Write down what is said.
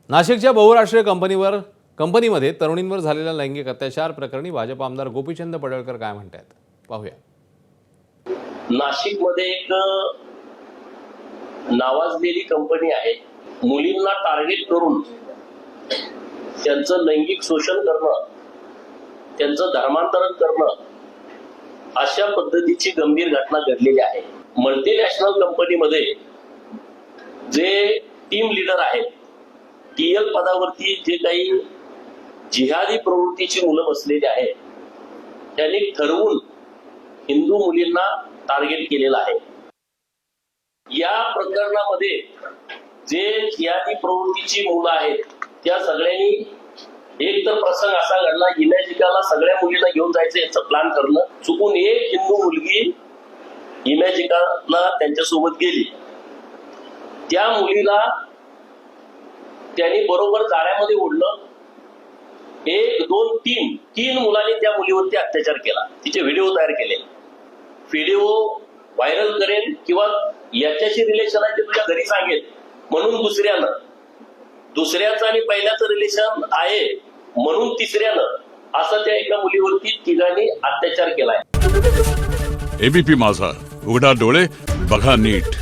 नाशिकच्या बहुराष्ट्रीय कंपनीमध्ये तरुणींवर झालेल्या लैंगिक अत्याचार प्रकरणी भाजप आमदार गोपीचंद पडळकर काय म्हणतात पाहूया। नाशिकमध्ये एक नावाजलेली कंपनी आहे। मुलींना टार्गेट करून त्यांचं लैंगिक शोषण करणं, त्यांचं धर्मांतरण करणं, अशा पद्धतीची गंभीर घटना घडलेली आहे। मल्टीनॅशनल कंपनीमध्ये जे टीम लीडर आहेत, टीएल पदावरती जे काही जिहादी प्रवृत्तीची मुलं बसलेली आहेत, त्यांनी ठरवून हिंदू मुलींना टार्गेट केलेलं आहे। या प्रकरणामध्ये जे जिहादी प्रवृत्तीची मुलं आहेत, त्या सगळ्यांनी एक तर प्रसंग असा घडला, इमॅजिकाला सगळ्या मुलींना घेऊन जायचं याचं प्लॅन करणं, चुकून एक हिंदू मुलगी इमॅजिकाला त्यांच्यासोबत गेली। त्या मुलीला त्यांनी बरोबर जाळ्यामध्ये ओढलं। एक दोन तीन मुलांनी त्या मुलीवरती अत्याचार केला, तिचे व्हिडिओ तयार केले। व्हिडिओ व्हायरल करेन किंवा याच्याशी रिलेशन आहे ते तुझ्या घरी सांगेल म्हणून दुसऱ्याचं आणि पहिल्याचं रिलेशन आहे म्हणून तिसऱ्यानं असं त्या एका मुलीवरती तिघांनी अत्याचार केलाय। एबीपी माझा, उघडा डोळे बघा नीट।